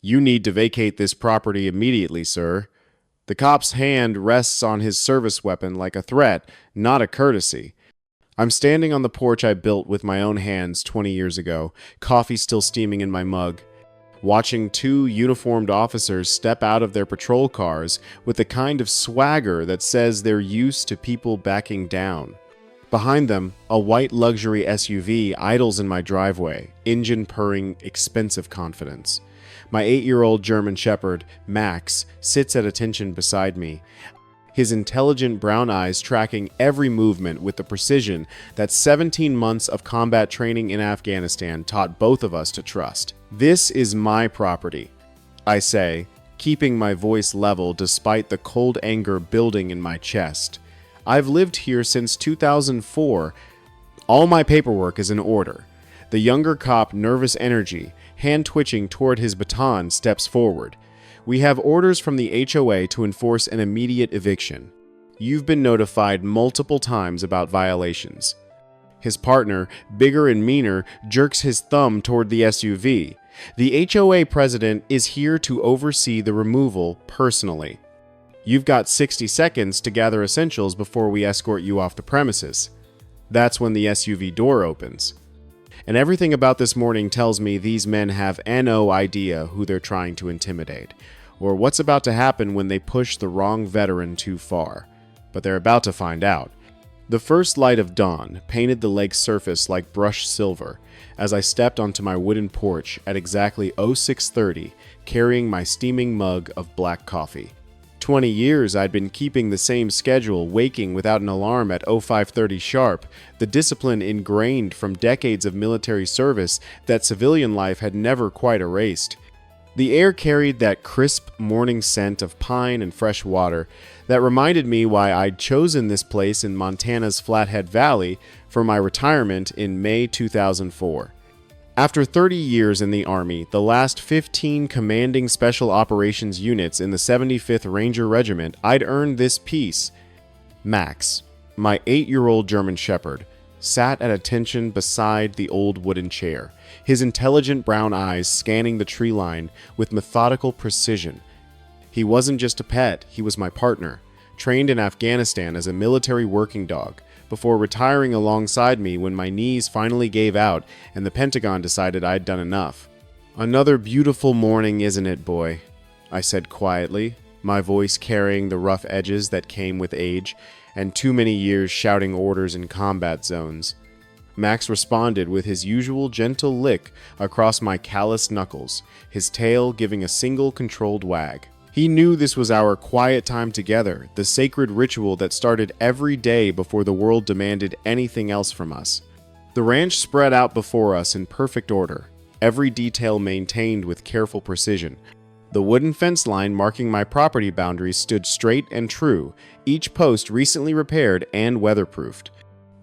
"You need to vacate this property immediately, sir." The cop's hand rests on his service weapon like a threat, not a courtesy. I'm standing on the porch I built with my own hands 20 years ago, coffee still steaming in my mug, watching two uniformed officers step out of their patrol cars with the kind of swagger that says they're used to people backing down. Behind them, a white luxury SUV idles in my driveway, engine purring expensive confidence. My 8-year-old German Shepherd, Max, sits at attention beside me, his intelligent brown eyes tracking every movement with the precision that 17 months of combat training in Afghanistan taught both of us to trust. "This is my property," I say, keeping my voice level despite the cold anger building in my chest. "I've lived here since 2004. All my paperwork is in order." The younger cop, nervous energy, hand twitching toward his baton, steps forward. "We have orders from the HOA to enforce an immediate eviction. You've been notified multiple times about violations." His partner, bigger and meaner, jerks his thumb toward the SUV. "The HOA president is here to oversee the removal personally. You've got 60 seconds to gather essentials before we escort you off the premises." That's when the SUV door opens. And everything about this morning tells me these men have no idea who they're trying to intimidate, or what's about to happen when they push the wrong veteran too far. But they're about to find out. The first light of dawn painted the lake's surface like brushed silver as I stepped onto my wooden porch at exactly 0630, carrying my steaming mug of black coffee. 20 years I'd been keeping the same schedule, waking without an alarm at 0530 sharp, the discipline ingrained from decades of military service that civilian life had never quite erased. The air carried that crisp morning scent of pine and fresh water that reminded me why I'd chosen this place in Montana's Flathead Valley for my retirement in May 2004. After 30 years in the Army, the last 15 commanding special operations units in the 75th Ranger Regiment, I'd earned this peace. Max, my 8-year-old German Shepherd, sat at attention beside the old wooden chair, his intelligent brown eyes scanning the tree line with methodical precision. He wasn't just a pet, he was my partner, trained in Afghanistan as a military working dog, before retiring alongside me when my knees finally gave out and the Pentagon decided I'd done enough. "Another beautiful morning, isn't it, boy?" I said quietly, my voice carrying the rough edges that came with age and too many years shouting orders in combat zones. Max responded with his usual gentle lick across my calloused knuckles, his tail giving a single controlled wag. He knew this was our quiet time together, the sacred ritual that started every day before the world demanded anything else from us. The ranch spread out before us in perfect order, every detail maintained with careful precision. The wooden fence line marking my property boundaries stood straight and true, each post recently repaired and weatherproofed.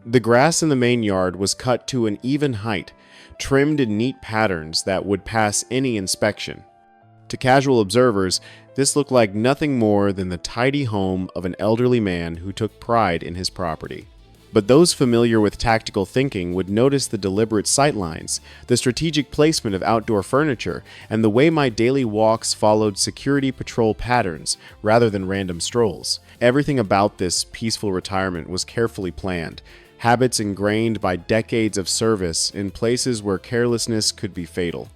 The grass in the main yard was cut to an even height, trimmed in neat patterns that would pass any inspection. To casual observers, this looked like nothing more than the tidy home of an elderly man who took pride in his property. But those familiar with tactical thinking would notice the deliberate sightlines, the strategic placement of outdoor furniture, and the way my daily walks followed security patrol patterns rather than random strolls. Everything about this peaceful retirement was carefully planned, habits ingrained by decades of service in places where carelessness could be fatal.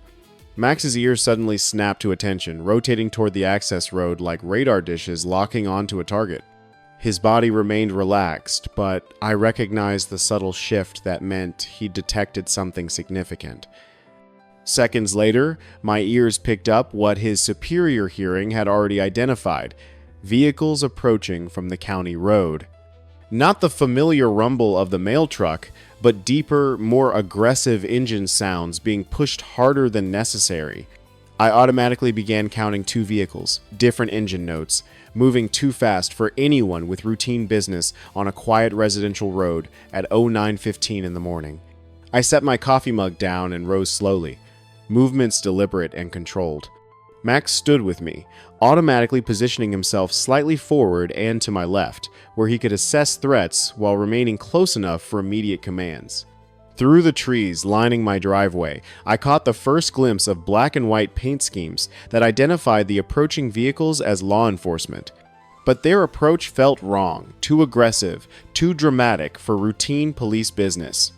Max's ears suddenly snapped to attention, rotating toward the access road like radar dishes locking onto a target. His body remained relaxed, but I recognized the subtle shift that meant he detected something significant. Seconds later, my ears picked up what his superior hearing had already identified: vehicles approaching from the county road. Not the familiar rumble of the mail truck, but deeper, more aggressive engine sounds being pushed harder than necessary. I automatically began counting 2 vehicles, different engine notes, moving too fast for anyone with routine business on a quiet residential road at 09:15 in the morning. I set my coffee mug down and rose slowly, movements deliberate and controlled. Max stood with me, automatically positioning himself slightly forward and to my left, where he could assess threats while remaining close enough for immediate commands. Through the trees lining my driveway, I caught the first glimpse of black and white paint schemes that identified the approaching vehicles as law enforcement. But their approach felt wrong, too aggressive, too dramatic for routine police business.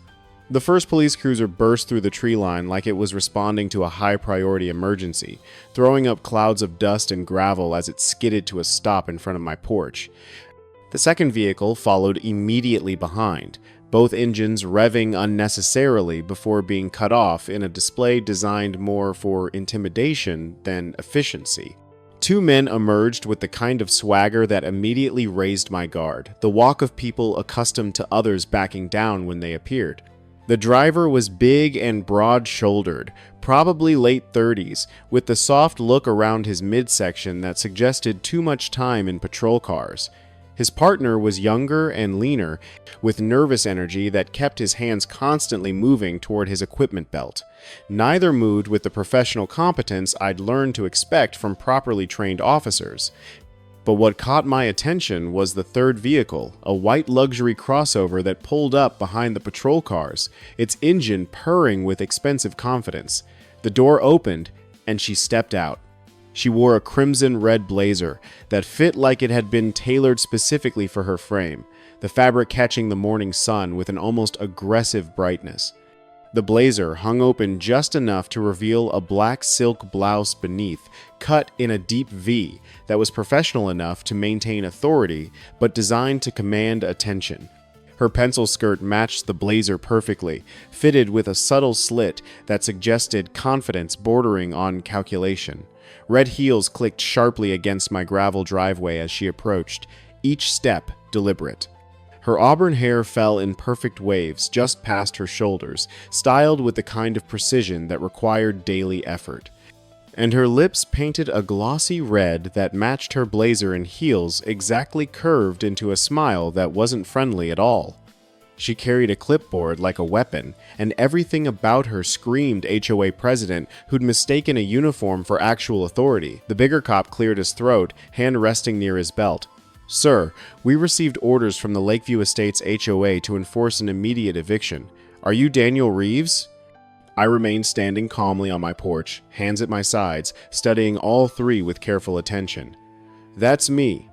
The first police cruiser burst through the tree line like it was responding to a high-priority emergency, throwing up clouds of dust and gravel as it skidded to a stop in front of my porch. The second vehicle followed immediately behind, both engines revving unnecessarily before being cut off in a display designed more for intimidation than efficiency. Two men emerged with the kind of swagger that immediately raised my guard, the walk of people accustomed to others backing down when they appeared. The driver was big and broad-shouldered, probably late 30s, with the soft look around his midsection that suggested too much time in patrol cars. His partner was younger and leaner, with nervous energy that kept his hands constantly moving toward his equipment belt. Neither moved with the professional competence I'd learned to expect from properly trained officers. But what caught my attention was the third vehicle, a white luxury crossover that pulled up behind the patrol cars, its engine purring with expensive confidence. The door opened, and she stepped out. She wore a crimson-red blazer that fit like it had been tailored specifically for her frame, the fabric catching the morning sun with an almost aggressive brightness. The blazer hung open just enough to reveal a black silk blouse beneath, cut in a deep V that was professional enough to maintain authority, but designed to command attention. Her pencil skirt matched the blazer perfectly, fitted with a subtle slit that suggested confidence bordering on calculation. Red heels clicked sharply against my gravel driveway as she approached, each step deliberate. Her auburn hair fell in perfect waves just past her shoulders, styled with the kind of precision that required daily effort. And her lips painted a glossy red that matched her blazer and heels exactly curved into a smile that wasn't friendly at all. She carried a clipboard like a weapon, and everything about her screamed HOA president who'd mistaken a uniform for actual authority. The bigger cop cleared his throat, hand resting near his belt. "Sir, we received orders from the Lakeview Estates HOA to enforce an immediate eviction. Are you Daniel Reeves?" I remained standing calmly on my porch, hands at my sides, studying all three with careful attention. "That's me.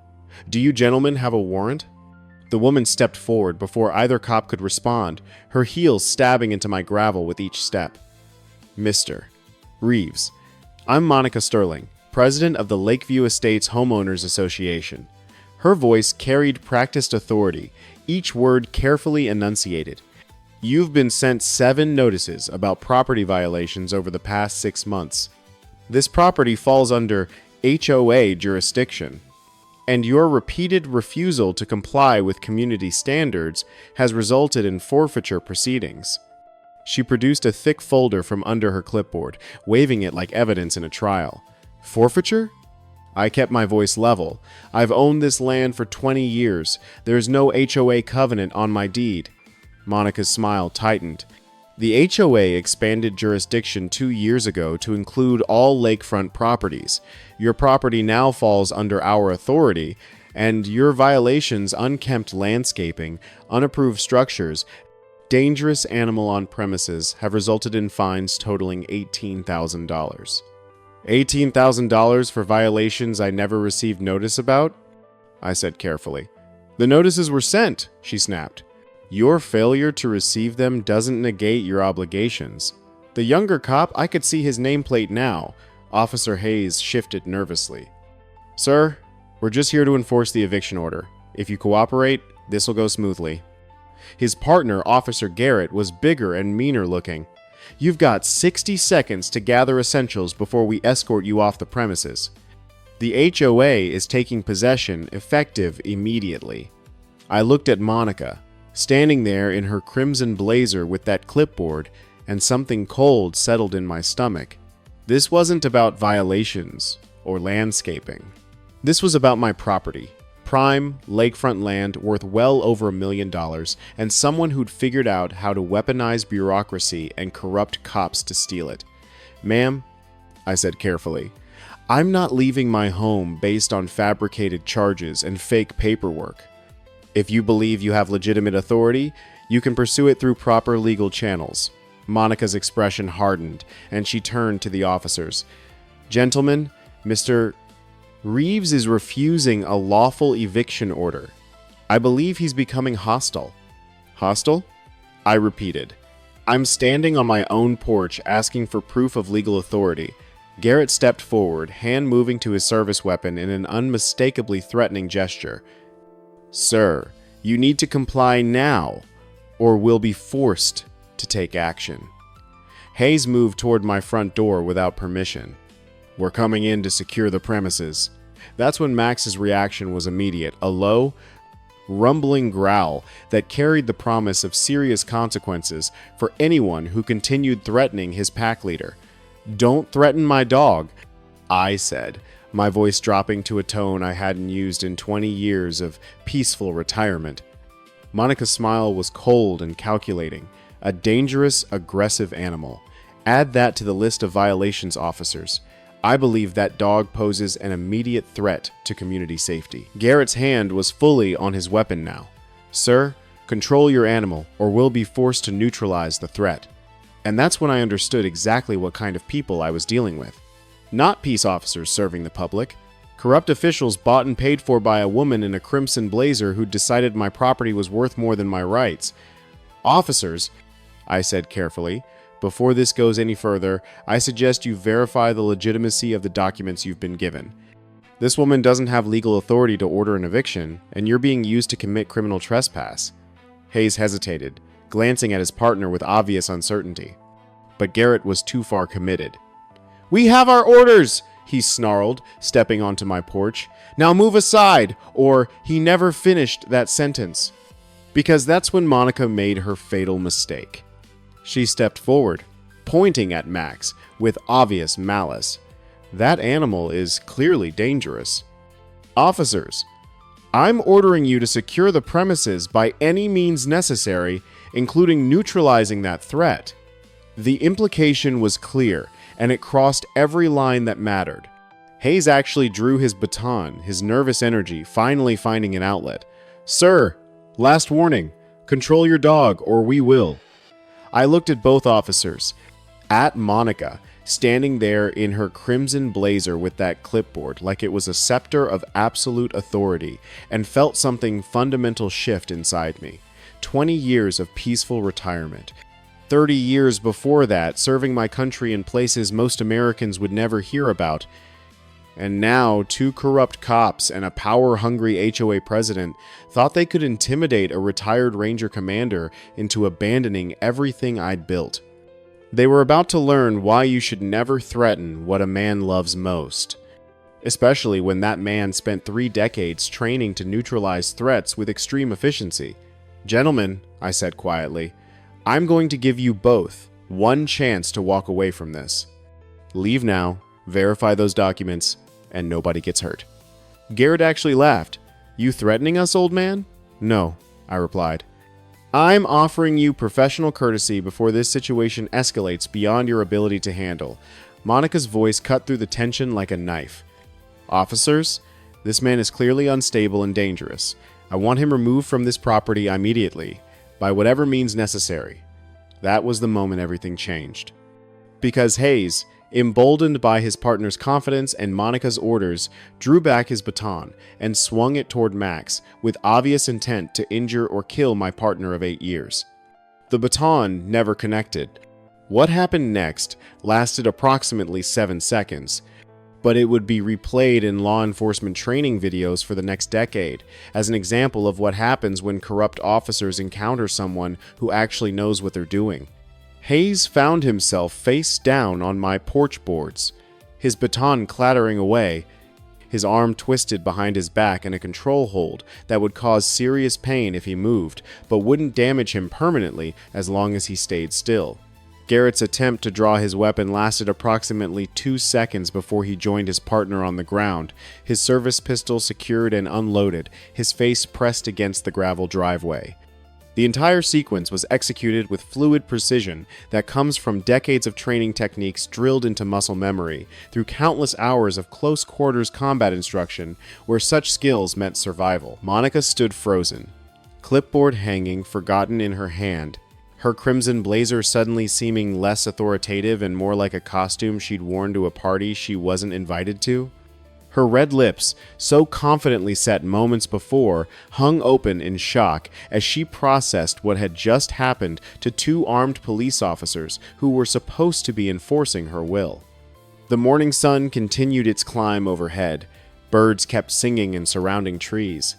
Do you gentlemen have a warrant?" The woman stepped forward before either cop could respond, her heels stabbing into my gravel with each step. "Mr. Reeves, I'm Monica Sterling, president of the Lakeview Estates Homeowners Association." Her voice carried practiced authority, each word carefully enunciated. "You've been sent 7 notices about property violations over the past 6 months. This property falls under HOA jurisdiction, and your repeated refusal to comply with community standards has resulted in forfeiture proceedings." She produced a thick folder from under her clipboard, waving it like evidence in a trial. "Forfeiture?" I kept my voice level. "I've owned this land for 20 years. There's no HOA covenant on my deed." Monica's smile tightened. The HOA expanded jurisdiction 2 years ago to include all lakefront properties. Your property now falls under our authority, and your violations, unkempt landscaping, unapproved structures, dangerous animal on premises have resulted in fines totaling $18,000. $18,000 for violations I never received notice about? I said carefully. "The notices were sent," she snapped. "Your failure to receive them doesn't negate your obligations." The younger cop, I could see his nameplate now. Officer Hayes shifted nervously. "Sir, we're just here to enforce the eviction order. If you cooperate, this'll go smoothly." His partner, Officer Garrett, was bigger and meaner looking. "You've got 60 seconds to gather essentials before we escort you off the premises. The HOA is taking possession, effective immediately." I looked at Monica, standing there in her crimson blazer with that clipboard, and something cold settled in my stomach. This wasn't about violations or landscaping. This was about my property. Prime, lakefront land worth well over $1 million, and someone who'd figured out how to weaponize bureaucracy and corrupt cops to steal it. "Ma'am," I said carefully, "I'm not leaving my home based on fabricated charges and fake paperwork. If you believe you have legitimate authority, You can pursue it through proper legal channels." Monica's expression hardened, and she turned to the officers. "Gentlemen, Mr. Reeves is refusing a lawful eviction order. I believe he's becoming hostile." "Hostile?" I repeated. "I'm standing on my own porch asking for proof of legal authority." Garrett stepped forward, hand moving to his service weapon in an unmistakably threatening gesture. "Sir, you need to comply now, or we'll be forced to take action." Hayes moved toward my front door without permission. "We're coming in to secure the premises." That's when Max's reaction was immediate, a low, rumbling growl that carried the promise of serious consequences for anyone who continued threatening his pack leader. "Don't threaten my dog," I said, my voice dropping to a tone I hadn't used in 20 years of peaceful retirement. Monica's smile was cold and calculating. A dangerous, aggressive animal. Add that to the list of violations officers. I believe that dog poses an immediate threat to community safety. Garrett's hand was fully on his weapon now. "Sir, control your animal, or we'll be forced to neutralize the threat." And that's when I understood exactly what kind of people I was dealing with. Not peace officers serving the public. Corrupt officials bought and paid for by a woman in a crimson blazer who decided my property was worth more than my rights. "Officers," I said carefully, "before this goes any further, I suggest you verify the legitimacy of the documents you've been given. This woman doesn't have legal authority to order an eviction, and you're being used to commit criminal trespass." Hayes hesitated, glancing at his partner with obvious uncertainty. But Garrett was too far committed. "We have our orders!" he snarled, stepping onto my porch. "Now move aside!" Or he never finished that sentence. Because that's when Monica made her fatal mistake. She stepped forward, pointing at Max with obvious malice. "That animal is clearly dangerous. Officers, I'm ordering you to secure the premises by any means necessary, including neutralizing that threat." The implication was clear, and it crossed every line that mattered. Hayes actually drew his baton, his nervous energy finally finding an outlet. "Sir, last warning. Control your dog, or we will." I looked at both officers, at Monica, standing there in her crimson blazer with that clipboard like it was a scepter of absolute authority, and felt something fundamental shift inside me. 20 years of peaceful retirement. 30 years before that, serving my country in places most Americans would never hear about. And now, 2 corrupt cops and a power-hungry HOA president thought they could intimidate a retired Ranger commander into abandoning everything I'd built. They were about to learn why you should never threaten what a man loves most, especially when that man spent 3 decades training to neutralize threats with extreme efficiency. "Gentlemen," I said quietly, "I'm going to give you both one chance to walk away from this. Leave now, verify those documents, and nobody gets hurt." Garrett actually laughed. "You threatening us, old man?" "No," I replied. "I'm offering you professional courtesy before this situation escalates beyond your ability to handle." Monica's voice cut through the tension like a knife. "Officers, this man is clearly unstable and dangerous. I want him removed from this property immediately, by whatever means necessary." That was the moment everything changed. Because Hayes, emboldened by his partner's confidence and Monica's orders, drew back his baton and swung it toward Max with obvious intent to injure or kill my partner of 8 years. The baton never connected. What happened next lasted approximately 7 seconds, but it would be replayed in law enforcement training videos for the next decade as an example of what happens when corrupt officers encounter someone who actually knows what they're doing. Hayes found himself face down on my porch boards, his baton clattering away, his arm twisted behind his back in a control hold that would cause serious pain if he moved, but wouldn't damage him permanently as long as he stayed still. Garrett's attempt to draw his weapon lasted approximately 2 seconds before he joined his partner on the ground, his service pistol secured and unloaded, his face pressed against the gravel driveway. The entire sequence was executed with fluid precision that comes from decades of training techniques drilled into muscle memory through countless hours of close-quarters combat instruction where such skills meant survival. Monica stood frozen, clipboard hanging forgotten in her hand, her crimson blazer suddenly seeming less authoritative and more like a costume she'd worn to a party she wasn't invited to. Her red lips, so confidently set moments before, hung open in shock as she processed what had just happened to two armed police officers who were supposed to be enforcing her will. The morning sun continued its climb overhead. Birds kept singing in surrounding trees,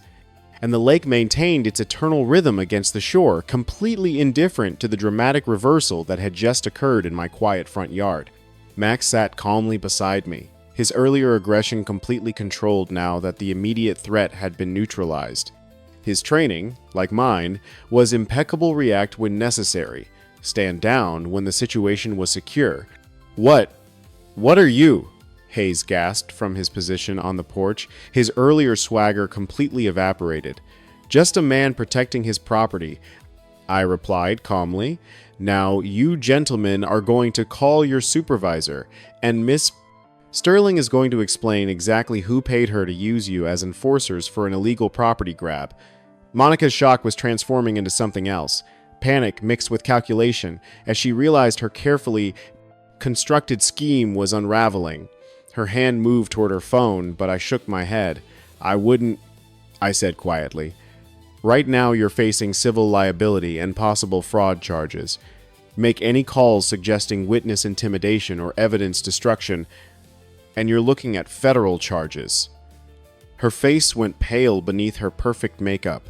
and the lake maintained its eternal rhythm against the shore, completely indifferent to the dramatic reversal that had just occurred in my quiet front yard. Max sat calmly beside me, his earlier aggression completely controlled now that the immediate threat had been neutralized. His training, like mine, was impeccable: react when necessary, stand down when the situation was secure. What are you?" Hayes gasped from his position on the porch, his earlier swagger completely evaporated. "Just a man protecting his property," I replied calmly. "Now, you gentlemen are going to call your supervisor, and Miss Sterling is going to explain exactly who paid her to use you as enforcers for an illegal property grab." Monica's shock was transforming into something else, panic mixed with calculation, as she realized her carefully constructed scheme was unraveling. Her hand moved toward her phone, but I shook my head. "I wouldn't," I said quietly. "Right now you're facing civil liability and possible fraud charges. Make any calls suggesting witness intimidation or evidence destruction, and you're looking at federal charges." Her face went pale beneath her perfect makeup.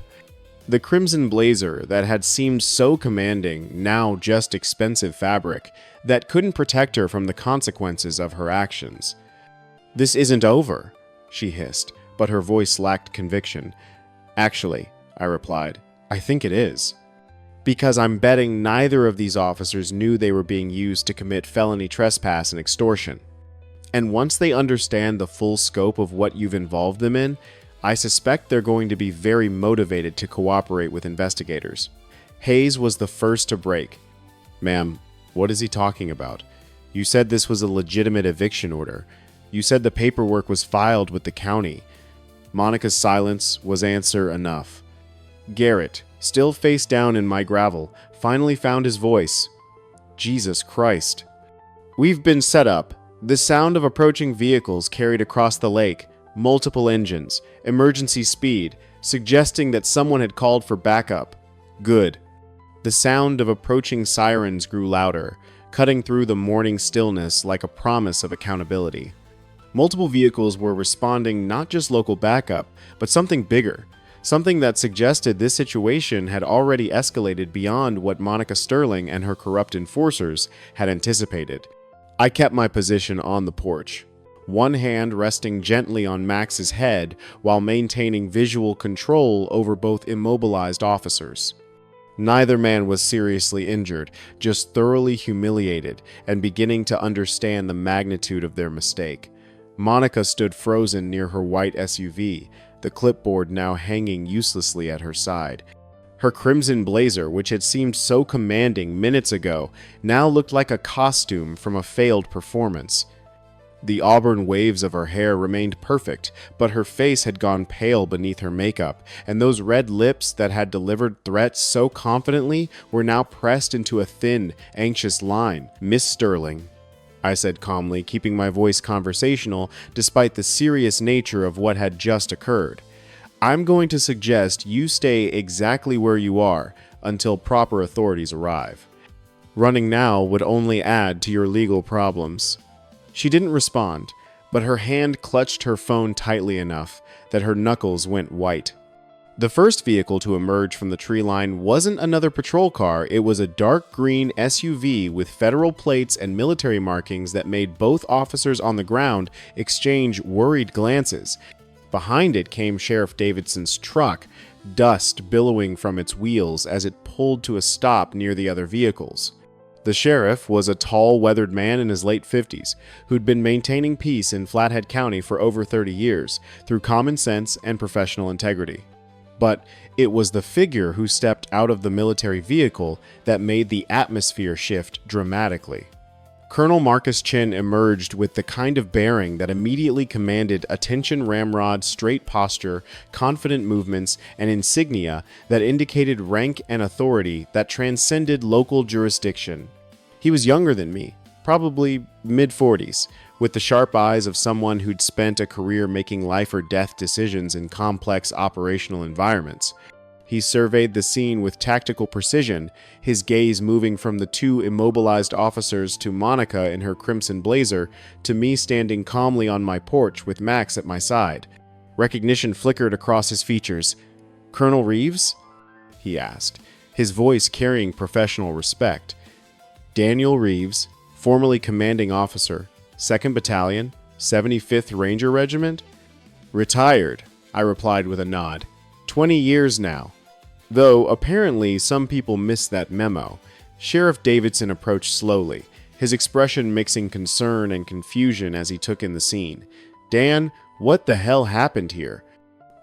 The crimson blazer that had seemed so commanding, now just expensive fabric, that couldn't protect her from the consequences of her actions. "This isn't over," she hissed, but her voice lacked conviction. "Actually," I replied, "I think it is. Because I'm betting neither of these officers knew they were being used to commit felony trespass and extortion. And once they understand the full scope of what you've involved them in, I suspect they're going to be very motivated to cooperate with investigators." Hayes was the first to break. "Ma'am, what is he talking about? You said this was a legitimate eviction order. You said the paperwork was filed with the county." Monica's silence was answer enough. Garrett, still face down in my gravel, finally found his voice. "Jesus Christ." "We've been set up." The sound of approaching vehicles carried across the lake, multiple engines, emergency speed, suggesting that someone had called for backup. Good. The sound of approaching sirens grew louder, cutting through the morning stillness like a promise of accountability. Multiple vehicles were responding, not just local backup, but something bigger, something that suggested this situation had already escalated beyond what Monica Sterling and her corrupt enforcers had anticipated. I kept my position on the porch, one hand resting gently on Max's head while maintaining visual control over both immobilized officers. Neither man was seriously injured, just thoroughly humiliated and beginning to understand the magnitude of their mistake. Monica stood frozen near her white SUV, the clipboard now hanging uselessly at her side. Her crimson blazer, which had seemed so commanding minutes ago, now looked like a costume from a failed performance. The auburn waves of her hair remained perfect, but her face had gone pale beneath her makeup, and those red lips that had delivered threats so confidently were now pressed into a thin, anxious line. "Miss Sterling," I said calmly, keeping my voice conversational despite the serious nature of what had just occurred. "I'm going to suggest you stay exactly where you are until proper authorities arrive. Running now would only add to your legal problems." She didn't respond, but her hand clutched her phone tightly enough that her knuckles went white. The first vehicle to emerge from the tree line wasn't another patrol car, it was a dark green SUV with federal plates and military markings that made both officers on the ground exchange worried glances. Behind it came Sheriff Davidson's truck, dust billowing from its wheels as it pulled to a stop near the other vehicles. The sheriff was a tall, weathered man in his late 50s, who'd been maintaining peace in Flathead County for over 30 years, through common sense and professional integrity. But it was the figure who stepped out of the military vehicle that made the atmosphere shift dramatically. Colonel Marcus Chin emerged with the kind of bearing that immediately commanded attention ramrod, straight posture, confident movements, and insignia that indicated rank and authority that transcended local jurisdiction. He was younger than me, probably mid-40s, with the sharp eyes of someone who'd spent a career making life or death decisions in complex operational environments. He surveyed the scene with tactical precision, his gaze moving from the two immobilized officers to Monica in her crimson blazer to me standing calmly on my porch with Max at my side. Recognition flickered across his features. "Colonel Reeves?" he asked, his voice carrying professional respect. "Daniel Reeves, formerly commanding officer, 2nd Battalion, 75th Ranger Regiment?" "Retired," I replied with a nod. 20 years now. Though apparently some people missed that memo. Sheriff Davidson approached slowly, his expression mixing concern and confusion as he took in the scene. "Dan, what the hell happened here?"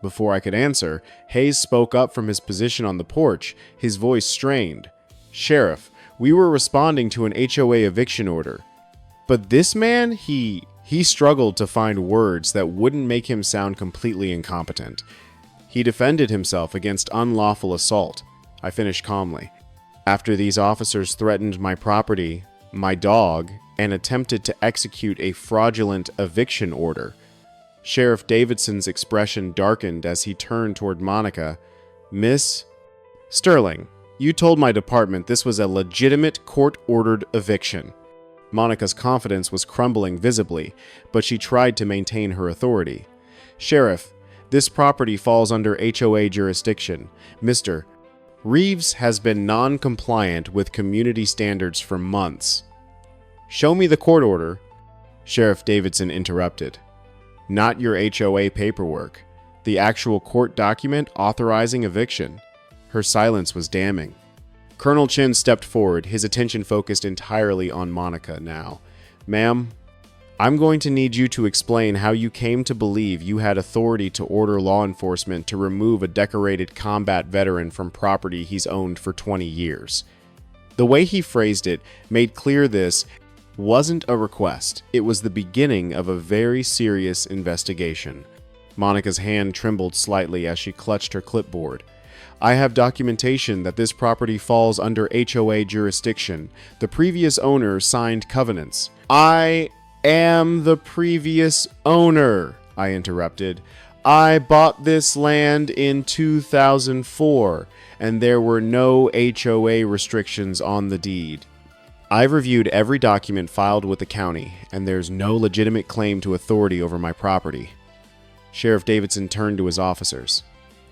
Before I could answer, Hayes spoke up from his position on the porch, his voice strained. "Sheriff, we were responding to an HOA eviction order. But this man, he struggled to find words that wouldn't make him sound completely incompetent. He defended himself against unlawful assault. I finished calmly. After these officers threatened my property, my dog, and attempted to execute a fraudulent eviction order. Sheriff Davidson's expression darkened as he turned toward Monica. "Miss Sterling, you told my department this was a legitimate court-ordered eviction." Monica's confidence was crumbling visibly, but she tried to maintain her authority. "Sheriff, this property falls under HOA jurisdiction. Mr. Reeves has been non-compliant with community standards for months." "Show me the court order," Sheriff Davidson interrupted. "Not your HOA paperwork. The actual court document authorizing eviction." Her silence was damning. Colonel Chin stepped forward, his attention focused entirely on Monica now. "Ma'am, I'm going to need you to explain how you came to believe you had authority to order law enforcement to remove a decorated combat veteran from property he's owned for 20 years. The way he phrased it made clear this wasn't a request. It was the beginning of a very serious investigation. Monica's hand trembled slightly as she clutched her clipboard. "I have documentation that this property falls under HOA jurisdiction. The previous owner signed covenants." "I am the previous owner," I interrupted. "I bought this land in 2004, and there were no HOA restrictions on the deed. I've reviewed every document filed with the county, and there's no legitimate claim to authority over my property." Sheriff Davidson turned to his officers.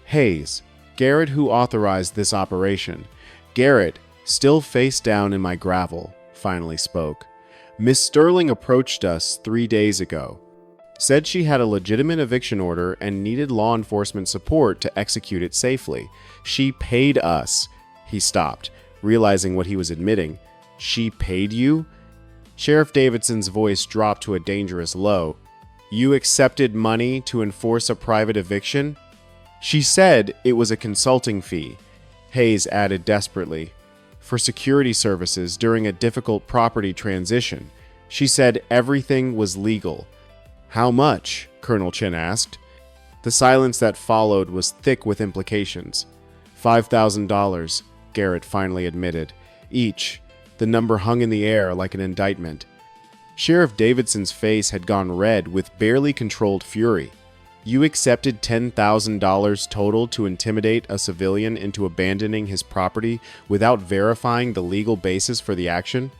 "Hayes, Garrett, who authorized this operation." Garrett, still face down in my gravel, finally spoke. "Miss Sterling approached us 3 days ago. Said she had a legitimate eviction order and needed law enforcement support to execute it safely. She paid us." He stopped, realizing what he was admitting. "She paid you?" Sheriff Davidson's voice dropped to a dangerous low. "You accepted money to enforce a private eviction?" "She said it was a consulting fee," Hayes added desperately, "for security services during a difficult property transition. She said everything was legal." "How much?" Colonel Chin asked. The silence that followed was thick with implications. $5,000, Garrett finally admitted. "Each." The number hung in the air like an indictment. Sheriff Davidson's face had gone red with barely controlled fury. "You accepted $10,000 total to intimidate a civilian into abandoning his property without verifying the legal basis for the action?"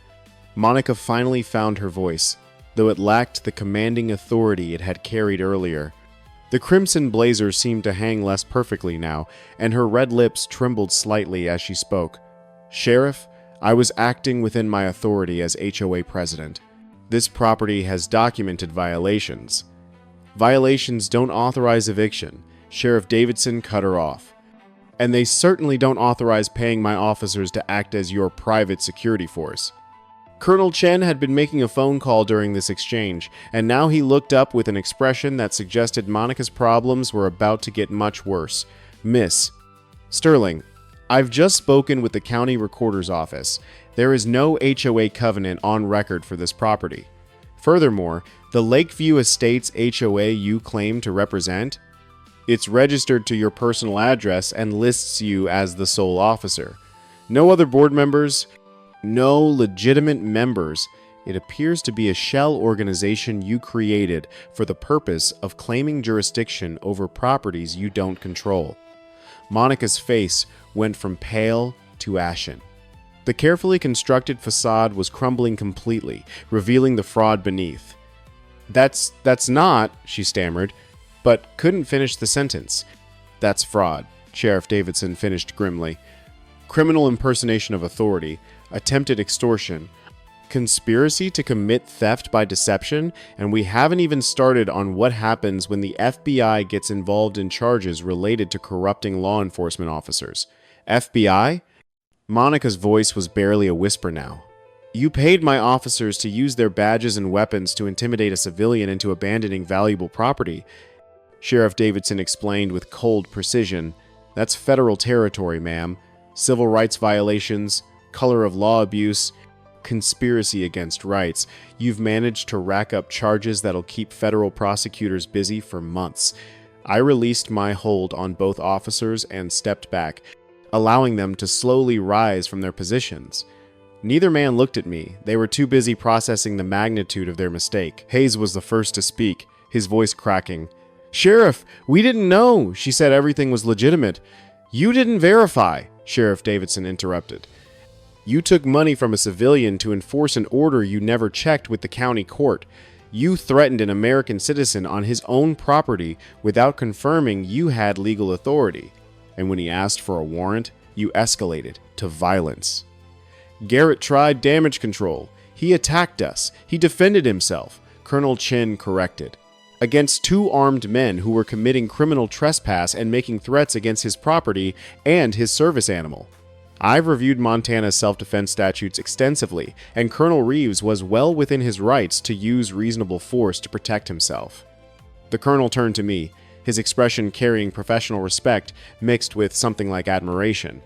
Monica finally found her voice, though it lacked the commanding authority it had carried earlier. The crimson blazer seemed to hang less perfectly now, and her red lips trembled slightly as she spoke. "Sheriff, I was acting within my authority as HOA president. This property has documented violations." "Violations don't authorize eviction," Sheriff Davidson cut her off. "And they certainly don't authorize paying my officers to act as your private security force." Colonel Chen had been making a phone call during this exchange, and now he looked up with an expression that suggested Monica's problems were about to get much worse. "Miss Sterling, I've just spoken with the county recorder's office. There is no HOA covenant on record for this property. Furthermore, the Lakeview Estates HOA you claim to represent, it's registered to your personal address and lists you as the sole officer. No other board members, no legitimate members. It appears to be a shell organization you created for the purpose of claiming jurisdiction over properties you don't control. Monica's face went from pale to ashen. The carefully constructed facade was crumbling completely, revealing the fraud beneath. That's not, she stammered, but couldn't finish the sentence. That's fraud, Sheriff Davidson finished grimly. Criminal impersonation of authority, attempted extortion, conspiracy to commit theft by deception, and we haven't even started on what happens when the FBI gets involved in charges related to corrupting law enforcement officers. FBI? Monica's voice was barely a whisper now. You paid my officers to use their badges and weapons to intimidate a civilian into abandoning valuable property. Sheriff Davidson explained with cold precision. That's federal territory, ma'am. Civil rights violations, color of law abuse, conspiracy against rights. You've managed to rack up charges that'll keep federal prosecutors busy for months. I released my hold on both officers and stepped back, allowing them to slowly rise from their positions. Neither man looked at me. They were too busy processing the magnitude of their mistake. Hayes was the first to speak, his voice cracking. Sheriff, we didn't know. She said everything was legitimate. You didn't verify, Sheriff Davidson interrupted. You took money from a civilian to enforce an order you never checked with the county court. You threatened an American citizen on his own property without confirming you had legal authority. And when he asked for a warrant, you escalated to violence. Garrett tried damage control. He attacked us. He defended himself, Colonel Chin corrected, against two armed men who were committing criminal trespass and making threats against his property and his service animal. I've reviewed Montana's self-defense statutes extensively, and Colonel Reeves was well within his rights to use reasonable force to protect himself. The colonel turned to me, his expression carrying professional respect mixed with something like admiration.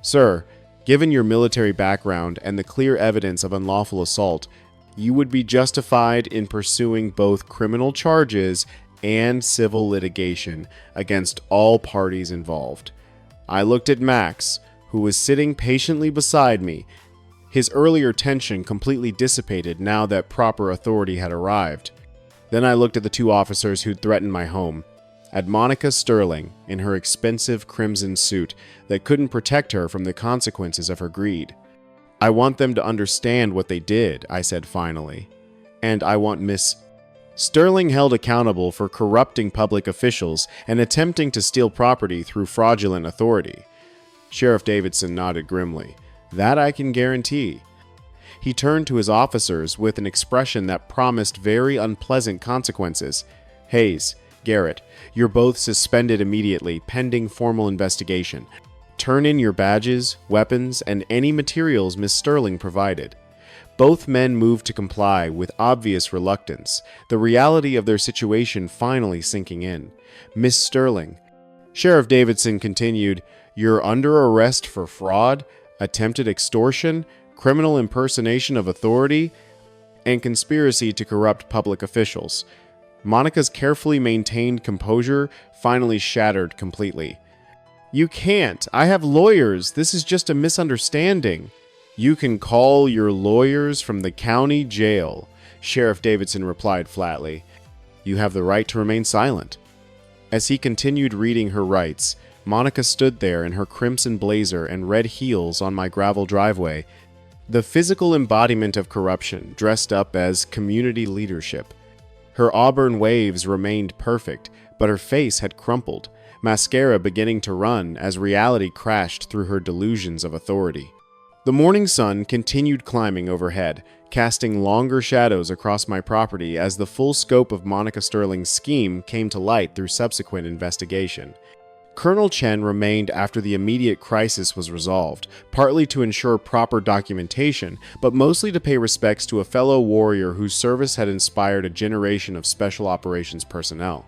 Sir, given your military background and the clear evidence of unlawful assault, you would be justified in pursuing both criminal charges and civil litigation against all parties involved. I looked at Max, who was sitting patiently beside me. His earlier tension completely dissipated now that proper authority had arrived. Then I looked at the two officers who'd threatened my home, at Monica Sterling in her expensive crimson suit that couldn't protect her from the consequences of her greed. I want them to understand what they did, I said finally. And I want Miss Sterling held accountable for corrupting public officials and attempting to steal property through fraudulent authority. Sheriff Davidson nodded grimly. That I can guarantee. He turned to his officers with an expression that promised very unpleasant consequences. Hayes, Garrett, you're both suspended immediately, pending formal investigation. Turn in your badges, weapons, and any materials Miss Sterling provided. Both men moved to comply with obvious reluctance, the reality of their situation finally sinking in. Miss Sterling. Sheriff Davidson continued, You're under arrest for fraud, attempted extortion, criminal impersonation of authority, and conspiracy to corrupt public officials. Monica's carefully maintained composure finally shattered completely. You can't. I have lawyers. This is just a misunderstanding. You can call your lawyers from the county jail, Sheriff Davidson replied flatly. You have the right to remain silent. As he continued reading her rights, Monica stood there in her crimson blazer and red heels on my gravel driveway, the physical embodiment of corruption dressed up as community leadership. Her auburn waves remained perfect, but her face had crumpled, mascara beginning to run as reality crashed through her delusions of authority. The morning sun continued climbing overhead, casting longer shadows across my property as the full scope of Monica Sterling's scheme came to light through subsequent investigation. Colonel Chen remained after the immediate crisis was resolved, partly to ensure proper documentation, but mostly to pay respects to a fellow warrior whose service had inspired a generation of special operations personnel.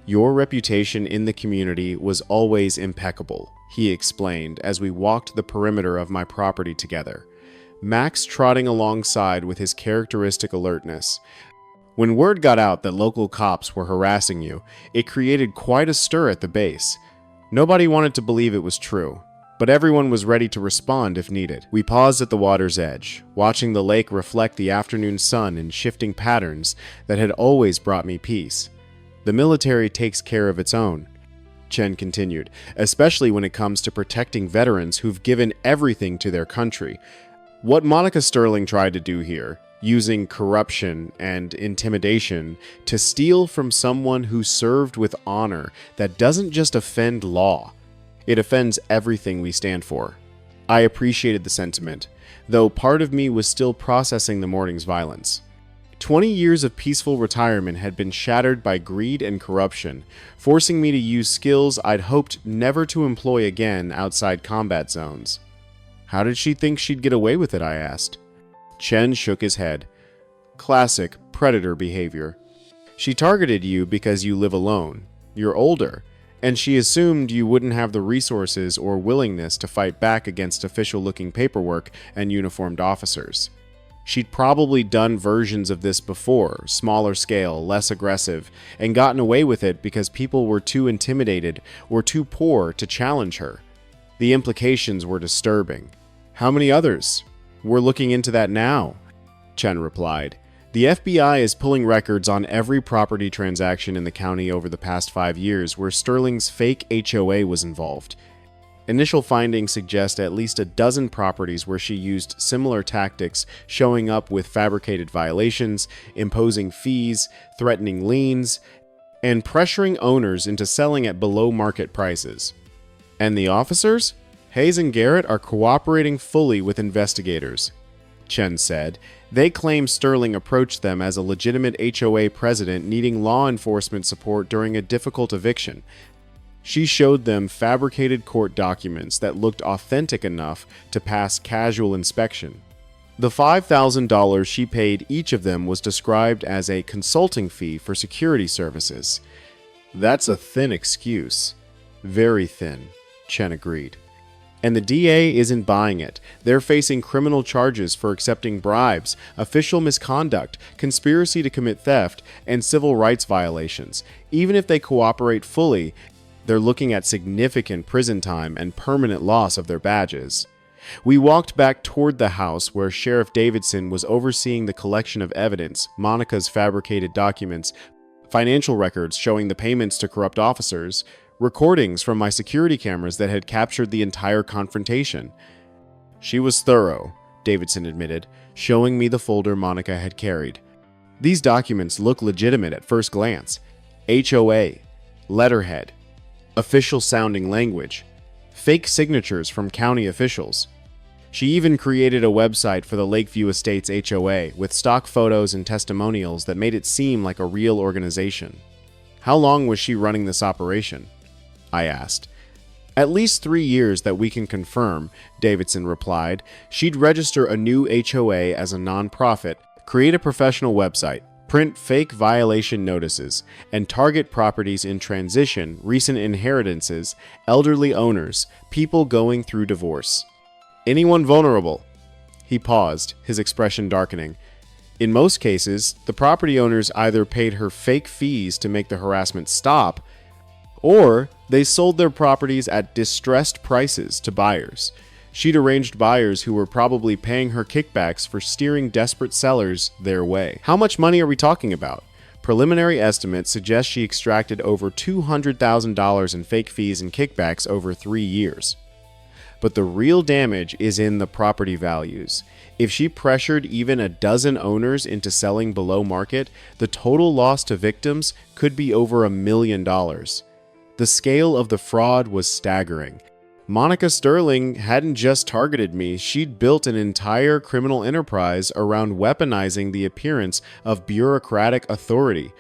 Your reputation in the community was always impeccable, he explained as we walked the perimeter of my property together. Max trotting alongside with his characteristic alertness. When word got out that local cops were harassing you, it created quite a stir at the base. Nobody wanted to believe it was true, but everyone was ready to respond if needed. We paused at the water's edge, watching the lake reflect the afternoon sun in shifting patterns that had always brought me peace. The military takes care of its own, Chen continued, especially when it comes to protecting veterans who've given everything to their country. What Monica Sterling tried to do here, using corruption and intimidation to steal from someone who served with honor, that doesn't just offend law. It offends everything we stand for. I appreciated the sentiment, though part of me was still processing the morning's violence. 20 years of peaceful retirement had been shattered by greed and corruption, forcing me to use skills I'd hoped never to employ again outside combat zones. How did she think she'd get away with it, I asked. Chen shook his head. Classic predator behavior. She targeted you because you live alone. You're older, and she assumed you wouldn't have the resources or willingness to fight back against official-looking paperwork and uniformed officers. She'd probably done versions of this before, smaller scale, less aggressive, and gotten away with it because people were too intimidated or too poor to challenge her. The implications were disturbing. How many others? We're looking into that now, Chen replied. The FBI is pulling records on every property transaction in the county over the past 5 years where Sterling's fake HOA was involved. Initial findings suggest at least a dozen properties where she used similar tactics, showing up with fabricated violations, imposing fees, threatening liens, and pressuring owners into selling at below market prices. And the officers? Hayes and Garrett are cooperating fully with investigators, Chen said. They claim Sterling approached them as a legitimate HOA president needing law enforcement support during a difficult eviction. She showed them fabricated court documents that looked authentic enough to pass casual inspection. The $5,000 she paid each of them was described as a consulting fee for security services. That's a thin excuse. Very thin, Chen agreed. And the DA isn't buying it. They're facing criminal charges for accepting bribes, official misconduct, conspiracy to commit theft, and civil rights violations. Even if they cooperate fully, they're looking at significant prison time and permanent loss of their badges. We walked back toward the house where Sheriff Davidson was overseeing the collection of evidence, Monica's fabricated documents, financial records showing the payments to corrupt officers, recordings from my security cameras that had captured the entire confrontation. She was thorough, Davidson admitted, showing me the folder Monica had carried. These documents look legitimate at first glance. HOA, letterhead, official-sounding language, fake signatures from county officials. She even created a website for the Lakeview Estates HOA with stock photos and testimonials that made it seem like a real organization. How long was she running this operation? I asked. At least 3 years that we can confirm, Davidson replied. She'd register a new HOA as a non-profit, create a professional website, print fake violation notices, and target properties in transition, recent inheritances, elderly owners, people going through divorce. Anyone vulnerable? He paused, his expression darkening. In most cases, the property owners either paid her fake fees to make the harassment stop, or they sold their properties at distressed prices to buyers. She'd arranged buyers who were probably paying her kickbacks for steering desperate sellers their way. How much money are we talking about? Preliminary estimates suggest she extracted over $200,000 in fake fees and kickbacks over 3 years. But the real damage is in the property values. If she pressured even a dozen owners into selling below market, the total loss to victims could be over $1 million. The scale of the fraud was staggering. Monica Sterling hadn't just targeted me, she'd built an entire criminal enterprise around weaponizing the appearance of bureaucratic authority.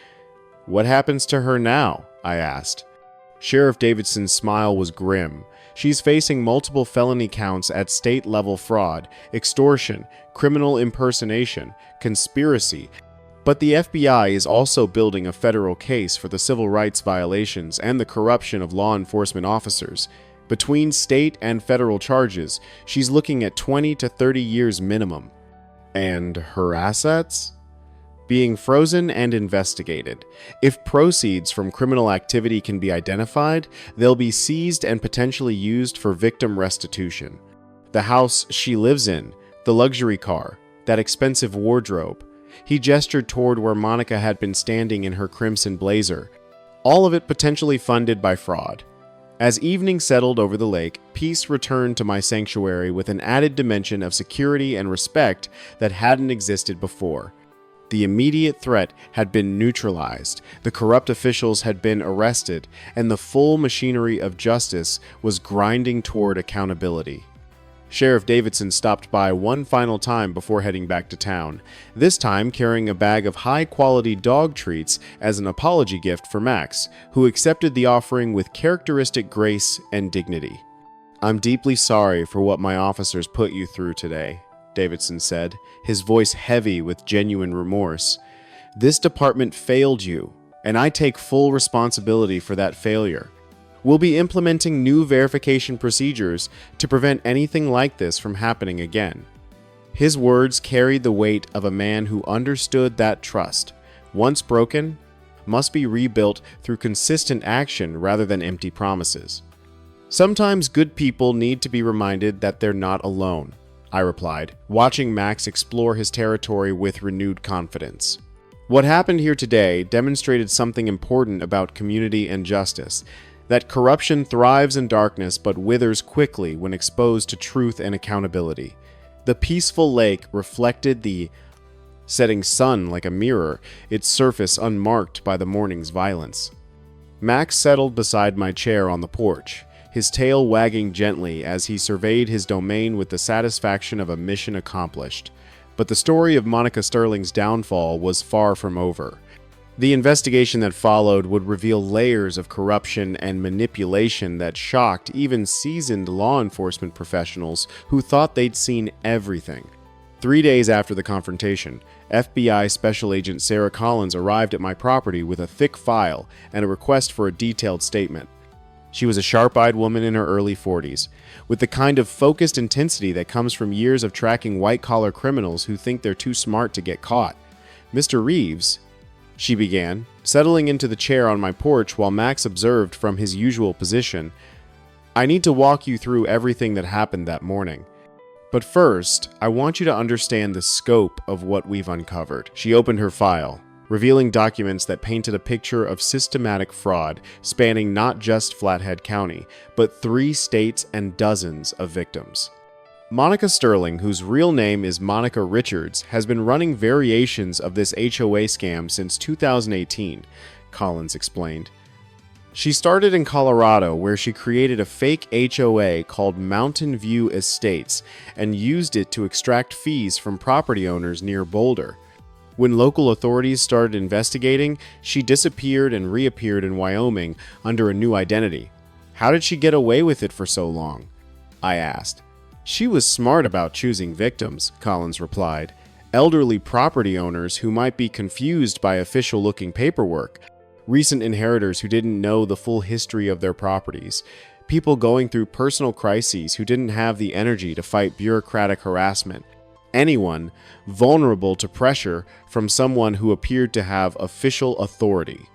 What happens to her now? I asked. Sheriff Davidson's smile was grim. She's facing multiple felony counts at state-level fraud, extortion, criminal impersonation, conspiracy, but the FBI is also building a federal case for the civil rights violations and the corruption of law enforcement officers. Between state and federal charges, she's looking at 20 to 30 years minimum. And her assets? Being frozen and investigated. If proceeds from criminal activity can be identified, they'll be seized and potentially used for victim restitution. The house she lives in, the luxury car, that expensive wardrobe. He gestured toward where Monica had been standing in her crimson blazer. All of it potentially funded by fraud. As evening settled over the lake, peace returned to my sanctuary with an added dimension of security and respect that hadn't existed before. The immediate threat had been neutralized, the corrupt officials had been arrested, and the full machinery of justice was grinding toward accountability. Sheriff Davidson stopped by one final time before heading back to town, this time carrying a bag of high-quality dog treats as an apology gift for Max, who accepted the offering with characteristic grace and dignity. "I'm deeply sorry for what my officers put you through today," Davidson said, his voice heavy with genuine remorse. "This department failed you, and I take full responsibility for that failure. We'll be implementing new verification procedures to prevent anything like this from happening again." His words carried the weight of a man who understood that trust, once broken, must be rebuilt through consistent action rather than empty promises. "Sometimes good people need to be reminded that they're not alone," I replied, watching Max explore his territory with renewed confidence. What happened here today demonstrated something important about community and justice, that corruption thrives in darkness but withers quickly when exposed to truth and accountability. The peaceful lake reflected the setting sun like a mirror, its surface unmarked by the morning's violence. Max settled beside my chair on the porch, his tail wagging gently as he surveyed his domain with the satisfaction of a mission accomplished. But the story of Monica Sterling's downfall was far from over. The investigation that followed would reveal layers of corruption and manipulation that shocked even seasoned law enforcement professionals who thought they'd seen everything. 3 days after the confrontation, FBI Special Agent Sarah Collins arrived at my property with a thick file and a request for a detailed statement. She was a sharp-eyed woman in her early 40s, with the kind of focused intensity that comes from years of tracking white-collar criminals who think they're too smart to get caught. "Mr. Reeves," she began, settling into the chair on my porch while Max observed from his usual position, "I need to walk you through everything that happened that morning. But first, I want you to understand the scope of what we've uncovered." She opened her file, revealing documents that painted a picture of systematic fraud spanning not just Flathead County, but 3 states and dozens of victims. Monica Sterling, whose real name is Monica Richards, has been running variations of this HOA scam since 2018, Collins explained. She started in Colorado, where she created a fake HOA called Mountain View Estates and used it to extract fees from property owners near Boulder. When local authorities started investigating, she disappeared and reappeared in Wyoming under a new identity. "How did she get away with it for so long?" I asked. "She was smart about choosing victims," Collins replied. "Elderly property owners who might be confused by official-looking paperwork, recent inheritors who didn't know the full history of their properties, people going through personal crises who didn't have the energy to fight bureaucratic harassment, anyone vulnerable to pressure from someone who appeared to have official authority."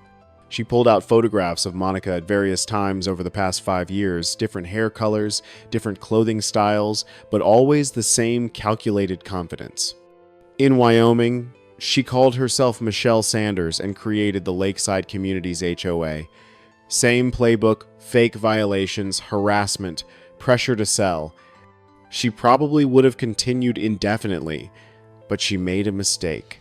She pulled out photographs of Monica at various times over the past 5 years, different hair colors, different clothing styles, but always the same calculated confidence. In Wyoming, she called herself Michelle Sanders and created the Lakeside Communities HOA. Same playbook, fake violations, harassment, pressure to sell. She probably would have continued indefinitely, but she made a mistake.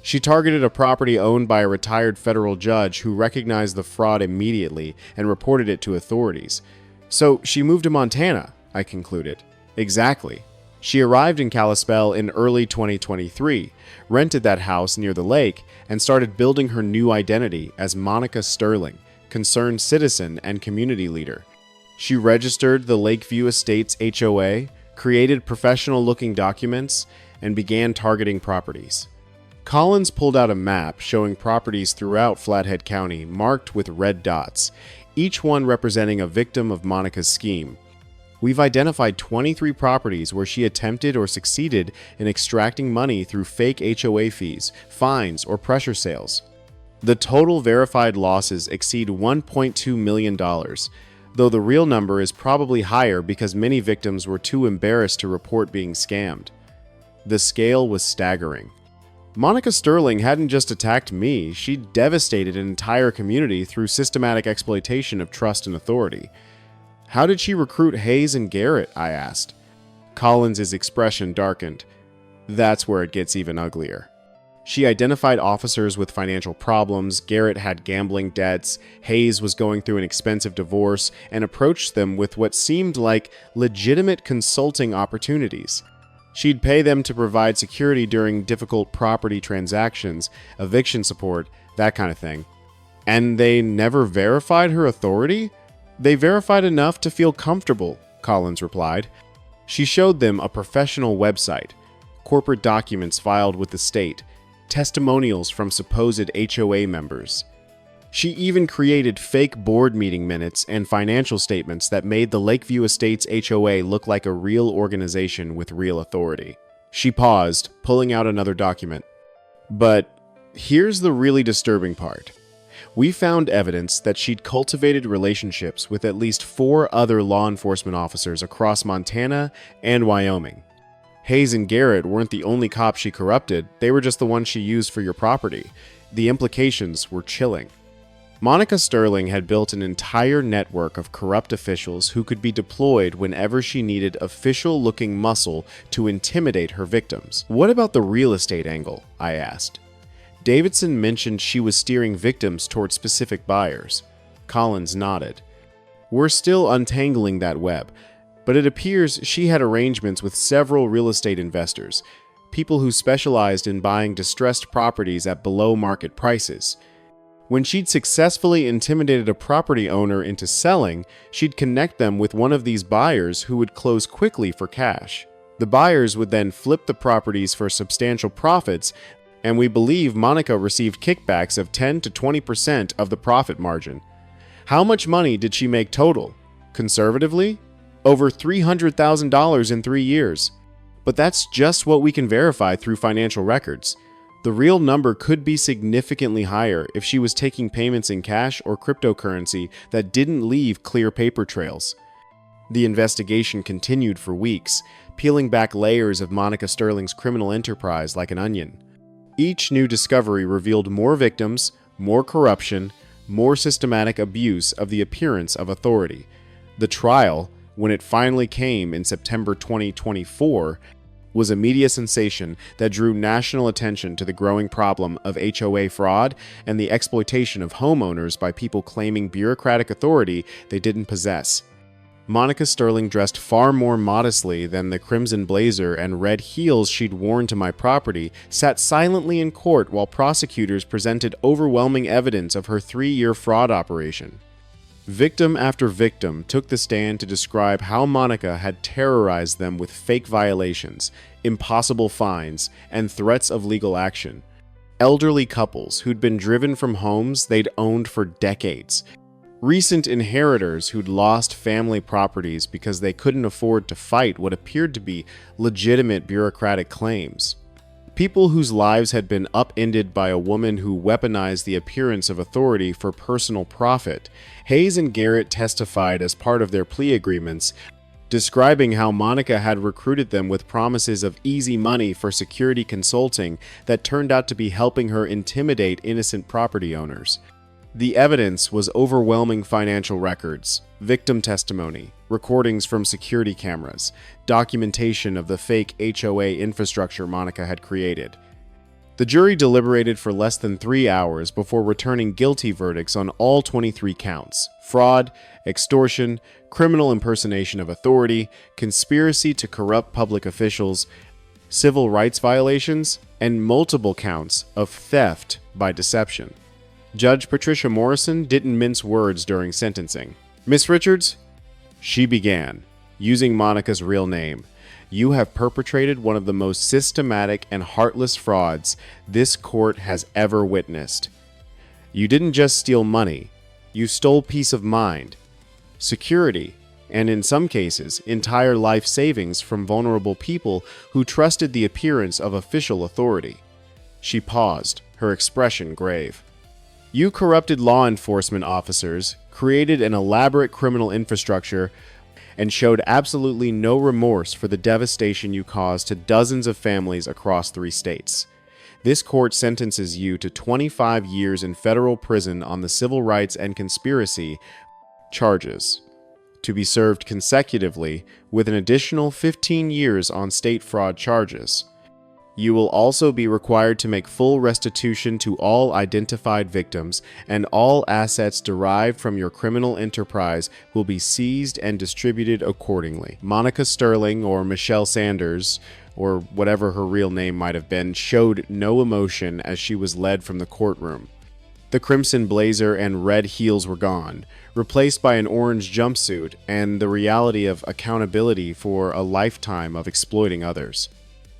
She targeted a property owned by a retired federal judge who recognized the fraud immediately and reported it to authorities. "So she moved to Montana," I concluded. "Exactly. She arrived in Kalispell in early 2023, rented that house near the lake, and started building her new identity as Monica Sterling, concerned citizen and community leader. She registered the Lakeview Estates HOA, created professional-looking documents, and began targeting properties." Collins pulled out a map showing properties throughout Flathead County marked with red dots. each one representing a victim of Monica's scheme. We've identified 23 properties where she attempted or succeeded in extracting money through fake HOA fees, fines, or pressure sales. The total verified losses exceed $1.2 million, though the real number is probably higher because many victims were too embarrassed to report being scammed. The scale was staggering. Monica Sterling hadn't just attacked me, she devastated an entire community through systematic exploitation of trust and authority. How did she recruit Hayes and Garrett? I asked. Collins's expression darkened. That's where it gets even uglier. She identified officers with financial problems, Garrett had gambling debts, Hayes was going through an expensive divorce, and approached them with what seemed like legitimate consulting opportunities. She'd pay them to provide security during difficult property transactions, eviction support, that kind of thing. And they never verified her authority? They verified enough to feel comfortable, Collins replied. She showed them a professional website, corporate documents filed with the state, testimonials from supposed HOA members. She even created fake board meeting minutes and financial statements that made the Lakeview Estates HOA look like a real organization with real authority. She paused, pulling out another document. But here's the really disturbing part. We found evidence that she'd cultivated relationships with at least 4 other law enforcement officers across Montana and Wyoming. Hayes and Garrett weren't the only cops she corrupted, they were just the ones she used for your property. The implications were chilling. Monica Sterling had built an entire network of corrupt officials who could be deployed whenever she needed official-looking muscle to intimidate her victims. What about the real estate angle? I asked. Davidson mentioned she was steering victims toward specific buyers. Collins nodded. We're still untangling that web, but it appears she had arrangements with several real estate investors, people who specialized in buying distressed properties at below-market prices. When she'd successfully intimidated a property owner into selling, she'd connect them with one of these buyers who would close quickly for cash. The buyers would then flip the properties for substantial profits, and we believe Monica received kickbacks of 10 to 20% of the profit margin. How much money did she make total? Conservatively? Over $300,000 in 3 years. But that's just what we can verify through financial records. The real number could be significantly higher if she was taking payments in cash or cryptocurrency that didn't leave clear paper trails. The investigation continued for weeks, peeling back layers of Monica Sterling's criminal enterprise like an onion. Each new discovery revealed more victims, more corruption, more systematic abuse of the appearance of authority. The trial, when it finally came in September 2024, was a media sensation that drew national attention to the growing problem of HOA fraud and the exploitation of homeowners by people claiming bureaucratic authority they didn't possess. Monica Sterling dressed far more modestly than the crimson blazer and red heels she'd worn to my property, sat silently in court while prosecutors presented overwhelming evidence of her 3-year fraud operation. Victim after victim took the stand to describe how Monica had terrorized them with fake violations, impossible fines, and threats of legal action. Elderly couples who'd been driven from homes they'd owned for decades. Recent inheritors who'd lost family properties because they couldn't afford to fight what appeared to be legitimate bureaucratic claims. People whose lives had been upended by a woman who weaponized the appearance of authority for personal profit. Hayes and Garrett testified as part of their plea agreements, describing how Monica had recruited them with promises of easy money for security consulting that turned out to be helping her intimidate innocent property owners. The evidence was overwhelming financial records, victim testimony, recordings from security cameras, documentation of the fake HOA infrastructure Monica had created. The jury deliberated for less than 3 hours before returning guilty verdicts on all 23 counts: fraud, extortion, criminal impersonation of authority, conspiracy to corrupt public officials, civil rights violations, and multiple counts of theft by deception. Judge Patricia Morrison didn't mince words during sentencing. "Miss Richards," she began, using Monica's real name, "you have perpetrated one of the most systematic and heartless frauds this court has ever witnessed. You didn't just steal money, You stole peace of mind, security, and in some cases, entire life savings from vulnerable people who trusted the appearance of official authority. She paused, her expression grave. You corrupted law enforcement officers, created an elaborate criminal infrastructure, and showed absolutely no remorse for the devastation you caused to dozens of families across 3 states. This court sentences you to 25 years in federal prison on the civil rights and conspiracy charges, to be served consecutively with an additional 15 years on state fraud charges. You will also be required to make full restitution to all identified victims, and all assets derived from your criminal enterprise will be seized and distributed accordingly. Monica Sterling, or Michelle Sanders, or whatever her real name might have been, showed no emotion as she was led from the courtroom. The crimson blazer and red heels were gone, replaced by an orange jumpsuit and the reality of accountability for a lifetime of exploiting others.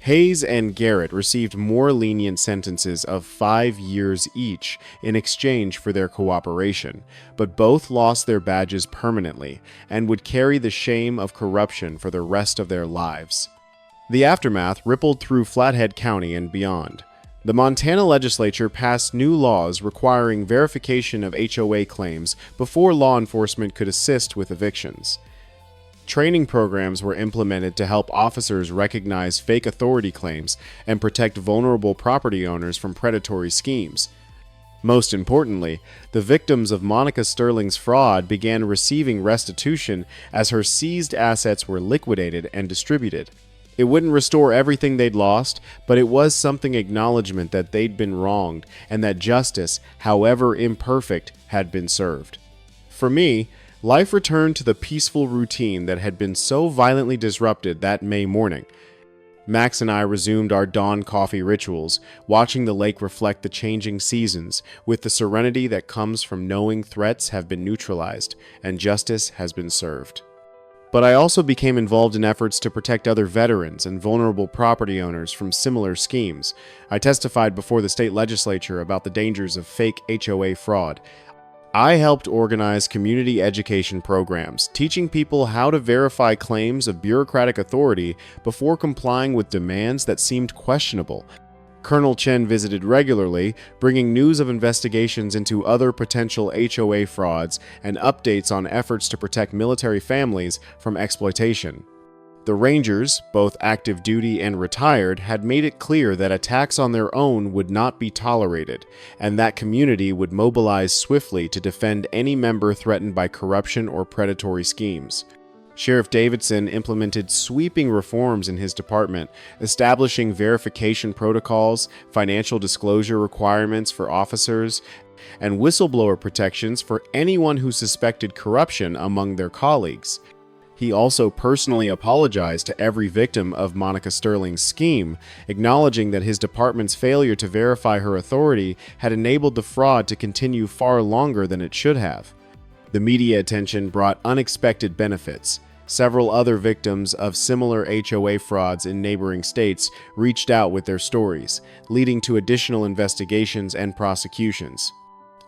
Hayes and Garrett received more lenient sentences of 5 years each in exchange for their cooperation, but both lost their badges permanently and would carry the shame of corruption for the rest of their lives. The aftermath rippled through Flathead County and beyond. The Montana legislature passed new laws requiring verification of HOA claims before law enforcement could assist with evictions. Training programs were implemented to help officers recognize fake authority claims and protect vulnerable property owners from predatory schemes. Most importantly, the victims of Monica Sterling's fraud began receiving restitution as her seized assets were liquidated and distributed. It wouldn't restore everything they'd lost, but it was something acknowledgement that they'd been wronged and that justice, however imperfect, had been served. For me, life returned to the peaceful routine that had been so violently disrupted that May morning. Max and I resumed our dawn coffee rituals, watching the lake reflect the changing seasons, with the serenity that comes from knowing threats have been neutralized and justice has been served. But I also became involved in efforts to protect other veterans and vulnerable property owners from similar schemes. I testified before the state legislature about the dangers of fake HOA fraud. I helped organize community education programs, teaching people how to verify claims of bureaucratic authority before complying with demands that seemed questionable. Colonel Chen visited regularly, bringing news of investigations into other potential HOA frauds and updates on efforts to protect military families from exploitation. The Rangers, both active duty and retired, had made it clear that attacks on their own would not be tolerated, and that community would mobilize swiftly to defend any member threatened by corruption or predatory schemes. Sheriff Davidson implemented sweeping reforms in his department, establishing verification protocols, financial disclosure requirements for officers, and whistleblower protections for anyone who suspected corruption among their colleagues. He also personally apologized to every victim of Monica Sterling's scheme, acknowledging that his department's failure to verify her authority had enabled the fraud to continue far longer than it should have. The media attention brought unexpected benefits. Several other victims of similar HOA frauds in neighboring states reached out with their stories, leading to additional investigations and prosecutions.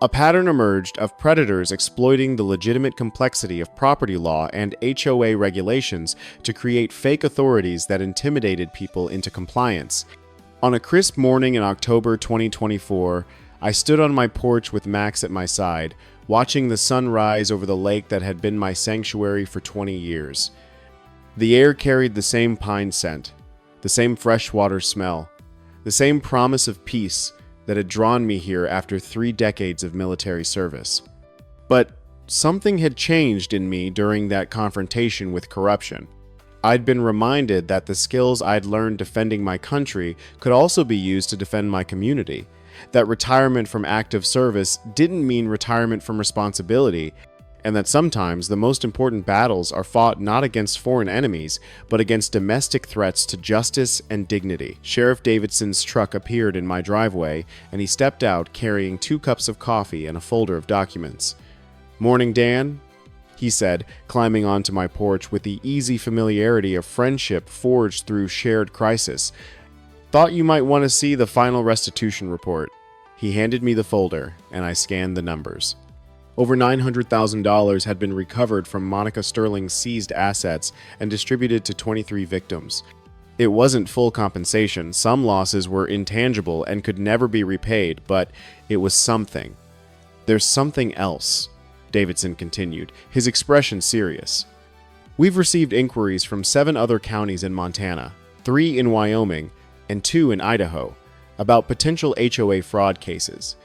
A pattern emerged of predators exploiting the legitimate complexity of property law and HOA regulations to create fake authorities that intimidated people into compliance. On a crisp morning in October 2024, I stood on my porch with Max at my side, watching the sun rise over the lake that had been my sanctuary for 20 years. The air carried the same pine scent, the same freshwater smell, the same promise of peace that had drawn me here after 3 decades of military service. But something had changed in me during that confrontation with corruption. I'd been reminded that the skills I'd learned defending my country could also be used to defend my community. That retirement from active service didn't mean retirement from responsibility, and that sometimes the most important battles are fought not against foreign enemies, but against domestic threats to justice and dignity. Sheriff Davidson's truck appeared in my driveway, and he stepped out carrying 2 cups of coffee and a folder of documents. "Morning, Dan," he said, climbing onto my porch with the easy familiarity of friendship forged through shared crisis. "Thought you might want to see the final restitution report." He handed me the folder, and I scanned the numbers. Over $900,000 had been recovered from Monica Sterling's seized assets and distributed to 23 victims. It wasn't full compensation. Some losses were intangible and could never be repaid, but it was something. There's something else, Davidson continued, his expression serious. We've received inquiries from 7 other counties in Montana, 3 in Wyoming, and 2 in Idaho, about potential HOA fraud cases.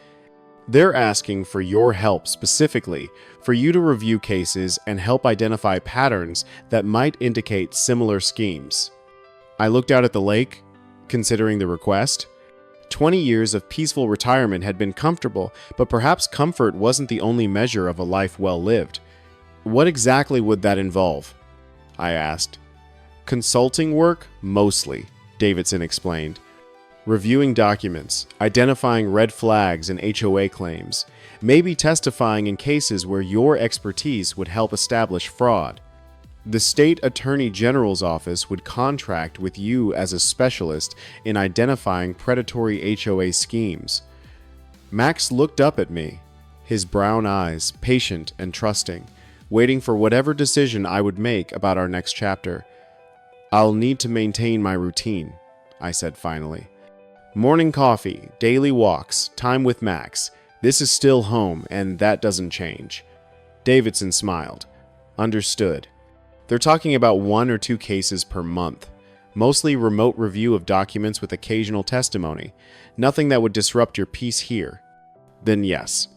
They're asking for your help specifically, for you to review cases and help identify patterns that might indicate similar schemes. I looked out at the lake, considering the request. 20 years of peaceful retirement had been comfortable, but perhaps comfort wasn't the only measure of a life well lived. What exactly would that involve? I asked. Consulting work, mostly, Davidson explained. Reviewing documents, identifying red flags in HOA claims, maybe testifying in cases where your expertise would help establish fraud. The State Attorney General's office would contract with you as a specialist in identifying predatory HOA schemes. Max looked up at me, his brown eyes patient and trusting, waiting for whatever decision I would make about our next chapter. I'll need to maintain my routine, I said finally. Morning coffee, daily walks, time with Max. This is still home, and that doesn't change. Davidson smiled. Understood. They're talking about 1 or 2 cases per month. Mostly remote review of documents with occasional testimony. Nothing that would disrupt your peace here. Then yes,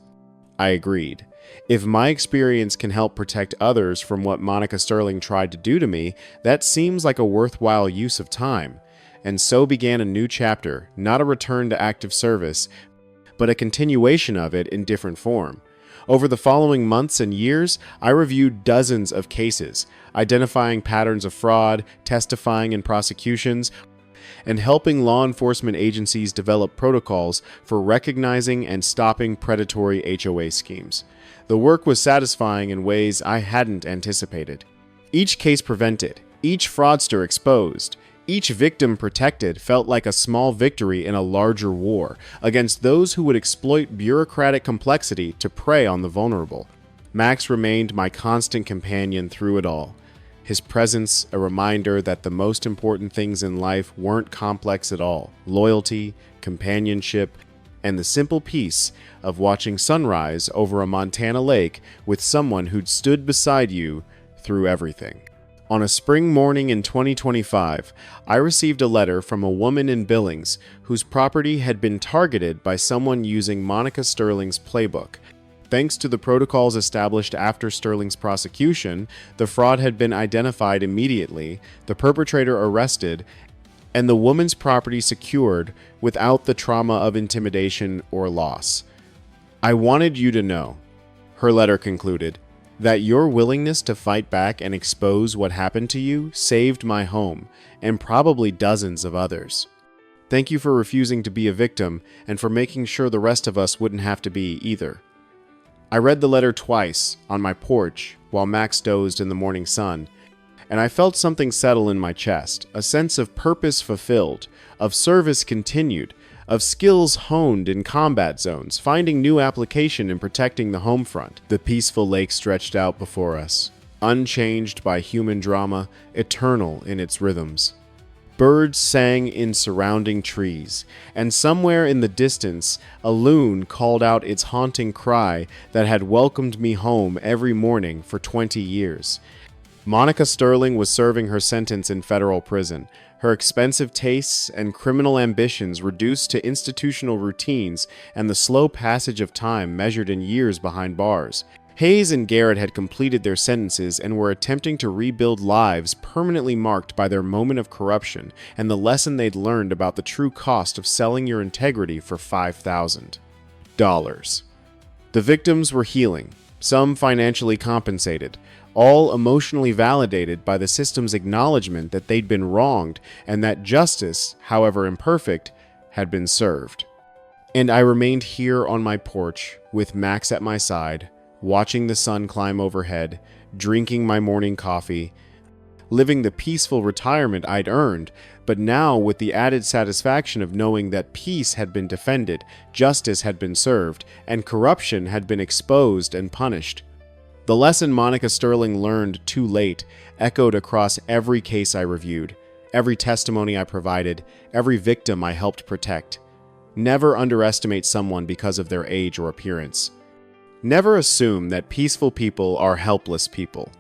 I agreed. If my experience can help protect others from what Monica Sterling tried to do to me, that seems like a worthwhile use of time. And so began a new chapter, not a return to active service, but a continuation of it in different form. Over the following months and years, I reviewed dozens of cases, identifying patterns of fraud, testifying in prosecutions, and helping law enforcement agencies develop protocols for recognizing and stopping predatory HOA schemes. The work was satisfying in ways I hadn't anticipated. Each case prevented, each fraudster exposed, each victim protected felt like a small victory in a larger war against those who would exploit bureaucratic complexity to prey on the vulnerable. Max remained my constant companion through it all. His presence a reminder that the most important things in life weren't complex at all. Loyalty, companionship, and the simple peace of watching sunrise over a Montana lake with someone who'd stood beside you through everything. On a spring morning in 2025, I received a letter from a woman in Billings whose property had been targeted by someone using Monica Sterling's playbook. Thanks to the protocols established after Sterling's prosecution, the fraud had been identified immediately, the perpetrator arrested, and the woman's property secured without the trauma of intimidation or loss. I wanted you to know, her letter concluded, that your willingness to fight back and expose what happened to you saved my home, and probably dozens of others. Thank you for refusing to be a victim, and for making sure the rest of us wouldn't have to be either. I read the letter twice, on my porch, while Max dozed in the morning sun, and I felt something settle in my chest, a sense of purpose fulfilled, of service continued, of skills honed in combat zones, finding new application in protecting the home front. The peaceful lake stretched out before us, unchanged by human drama, eternal in its rhythms. Birds sang in surrounding trees, and somewhere in the distance, a loon called out its haunting cry that had welcomed me home every morning for 20 years. Monica Sterling was serving her sentence in federal prison, her expensive tastes and criminal ambitions reduced to institutional routines and the slow passage of time measured in years behind bars. Hayes and Garrett had completed their sentences and were attempting to rebuild lives permanently marked by their moment of corruption and the lesson they'd learned about the true cost of selling your integrity for $5,000. The victims were healing, some financially compensated, all emotionally validated by the system's acknowledgement that they'd been wronged and that justice, however imperfect, had been served. And I remained here on my porch, with Max at my side, watching the sun climb overhead, drinking my morning coffee, living the peaceful retirement I'd earned, but now with the added satisfaction of knowing that peace had been defended, justice had been served, and corruption had been exposed and punished. The lesson Monica Sterling learned too late echoed across every case I reviewed, every testimony I provided, every victim I helped protect. Never underestimate someone because of their age or appearance. Never assume that peaceful people are helpless people.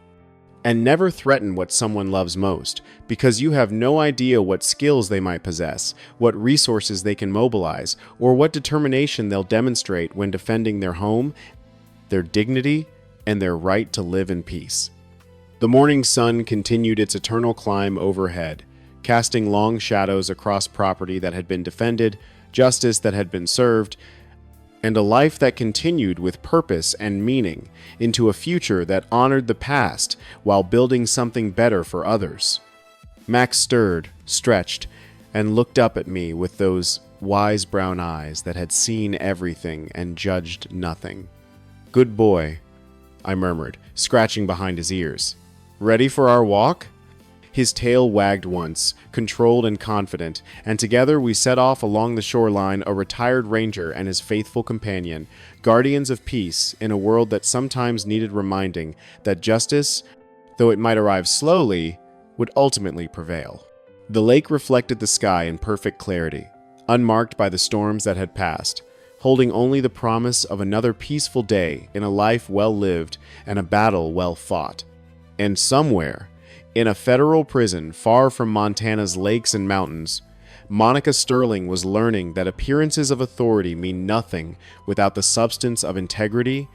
And never threaten what someone loves most, because you have no idea what skills they might possess, what resources they can mobilize, or what determination they'll demonstrate when defending their home, their dignity, and their right to live in peace. The morning sun continued its eternal climb overhead, casting long shadows across property that had been defended, justice that had been served, and a life that continued with purpose and meaning into a future that honored the past while building something better for others. Max stirred, stretched, and looked up at me with those wise brown eyes that had seen everything and judged nothing. "Good boy," I murmured, scratching behind his ears. "Ready for our walk?" His tail wagged once, controlled and confident, and together we set off along the shoreline, a retired ranger and his faithful companion, guardians of peace in a world that sometimes needed reminding that justice, though it might arrive slowly, would ultimately prevail. The lake reflected the sky in perfect clarity, unmarked by the storms that had passed, holding only the promise of another peaceful day in a life well lived and a battle well fought. And somewhere, in a federal prison far from Montana's lakes and mountains, Monica Sterling was learning that appearances of authority mean nothing without the substance of integrity,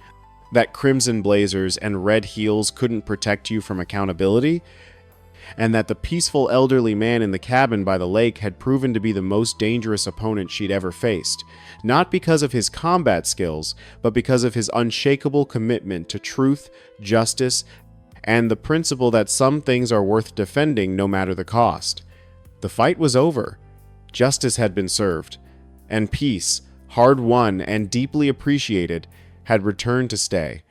that crimson blazers and red heels couldn't protect you from accountability, and that the peaceful elderly man in the cabin by the lake had proven to be the most dangerous opponent she'd ever faced, not because of his combat skills, but because of his unshakable commitment to truth, justice, and the principle that some things are worth defending no matter the cost. The fight was over. Justice had been served. And peace, hard won and deeply appreciated, had returned to stay.